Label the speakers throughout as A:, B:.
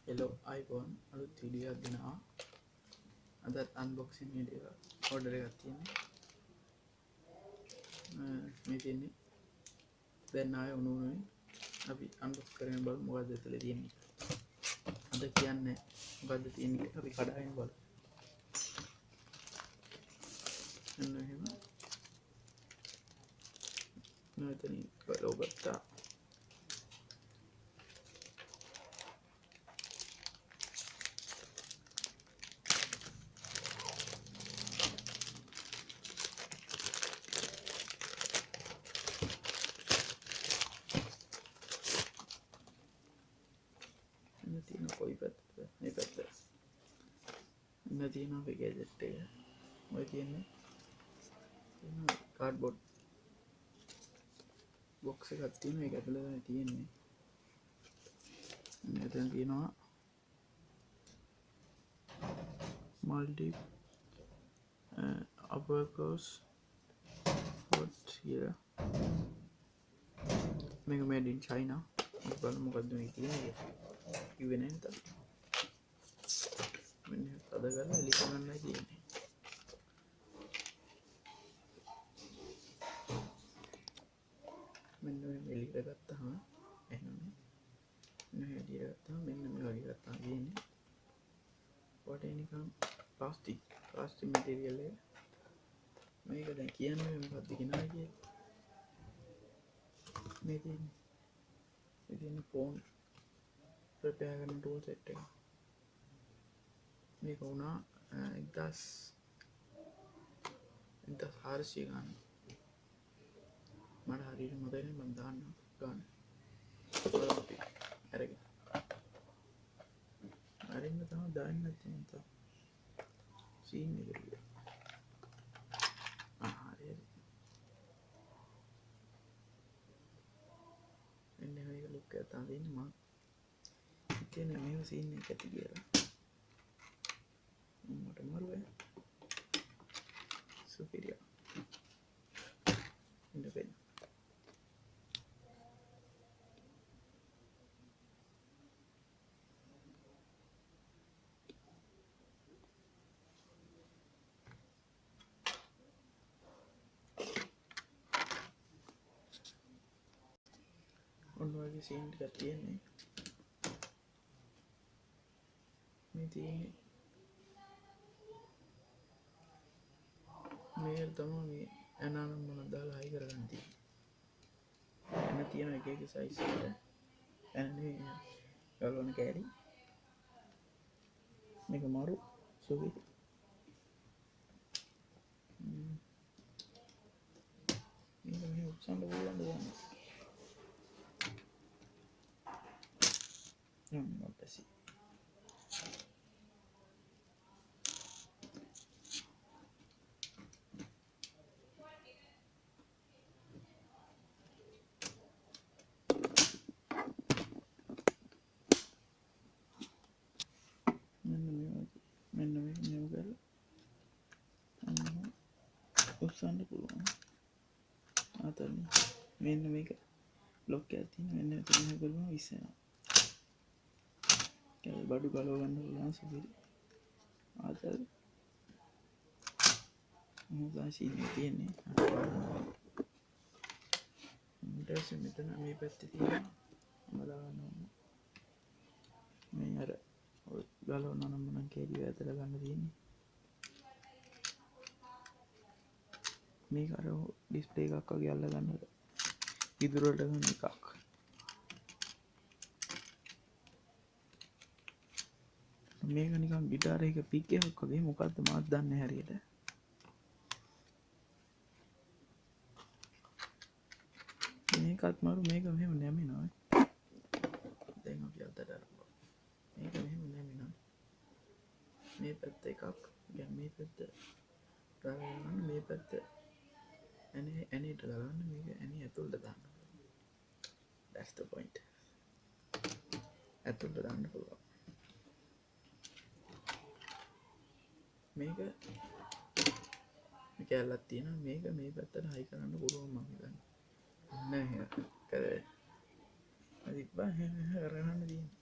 A: hello iPhone අලුත් video එකක් දෙනවා. අදත් unboxing වීඩියෝ order එකක් තියෙනවා. මේ තියෙන්නේ දැන් ආයේ උණුනේ අපි unbox කරගෙන බලමු මොකද්ද ඇතුලේ තියෙන්නේ. අද කියන්නේ මොකද්ද තියෙන්නේ අපි කඩාගෙන බලමු. එන්න එහෙම. මෙතන ලෝගොත්තා තියෙන කොයි පැත්තද මේ පැත්ත ඉන්න තියෙන අපේ ගැජට් එක ඔය තියෙන්නේ කාඩ්බෝඩ් බොක්ස් එකක් තියෙනවා ඒක ඇතුලේ තමයි තියෙන්නේ මෙතන තියෙනවා multi upper course what here මේක made in China බලමු මොකද්ද මේක තියෙන්නේ කිව්වේ නේද මෙන්න අද ගන්න එලි කරන්නයි තියෙන්නේ මෙන්න මේ එලි කරගත්තාම එහෙනම් මෙන්න එලි කරගත්තාම මෙන්න මේ වගේ ගත්තාම තියෙන්නේ වටේ නිකන් ප්ලාස්ටික් මැටීරියල් එක මේක දැන් කියන්නේ මොකක්ද කියනවා කියන්නේ මේ තියෙන්නේ ෆෝන් ප්‍රපෙයාර් කරන ටූල් සෙට් එක මේක වුණා 1400 ගන්න මට හරියට මතක නෑ මම දාන්න ගන්න අරගෙන අරින්න තමයි දාන්න නැත්නම් තව සීන් එක හරියට එන්න මේක ලුක් එක තමයි දෙන්නේ මම කියන්නේ මේව සීන් එක ඇති කියලා මට මරුවේ සුපිරියා ඉන්න බෑ ඔන්න වගේ සීන් ටිකක් තියෙන්නේ මේ තියෙන්නේ මේ තමයි මේ ඇනානම් මොනවද දාලා හයි කරගන්න තියෙන්නේ එන තියෙන එක එක සයිස් එකට එන්නේ ගලවන කෑලි මේක මාරු සුපිරි මේක මෙහෙ උස්සන්න පුළුවන් දෙයක් පස්සේ මෙන්න මේක මෙව කරලා උස්සන්න පුළුවන් ආතල්නේ මෙන්න මේක ලොක් එකක් තියෙන මෙන්න මෙතන කරලා ඉස්සෙනවා ඒ බඩු ගලව ගන්න පුළුවන් සුපිරි ආතල් මොකද සීන් තියෙන්නේ ඊට පස්සේ මෙතන මේ පැත්තේ තියෙනවා මම දාගන්න මේ අර ගලවන්න නම් මම කේඩි ඇදලා ගන්න තියෙන්නේ මේක අර ඩිස්ප්ලේ එකක් වගේ අල්ල ගන්න ඉදිරි වලට ගන්න එකක් මේක නිකන් ගිටාර එක පික් එකක් වගේ මොකද්ද මාත් දන්නේ හරියට මේකත් මාරු මේක මෙහෙම නැමිනවා දැන් අපි අතට අරපුවා මේක මෙහෙම නැමිනවා මේ පැත්ත එකක් දැන් මේ පැත්ත ගලවන්න මේ පැත්ත ඇනේට ගලවන්න මේක ඇනේ ඇතුළට දාන්න that's the point ඇතුළට දාන්න පුළුවන් මේක කැලලක් තියෙනවා මේක මේ පැත්තට හයි කරන්න පුළුවන් මම හිතන්නේ නෑ කරේ අදිප්පා කරගන්න තියෙන්නේ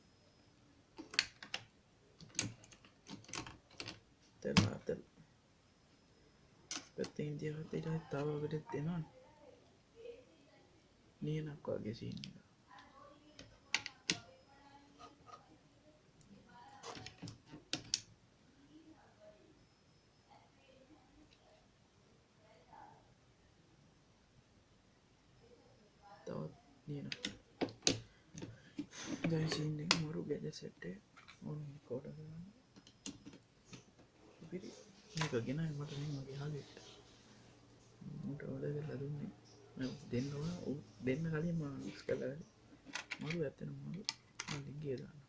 A: පැත්තෙන් තියගත්ත ඊට පස්සේ තව ඔකට දෙනවනේ නියනක් වගේ සීන් එක තවත් නියනක් දැන් සීන් එක මරු ගෙද සෙට් එක ඕන රෙකෝඩ් කරගන්න පිරි මේක ගෙනයි මට මේ මගේ යාළුවෙක්ට මට ඕඩර් කරලා දුන්නේ මම දෙන්න කලින් මම මික්ස් කරලා මරු ඇත්තටම මරු මම ලින්ක් එක දාන්න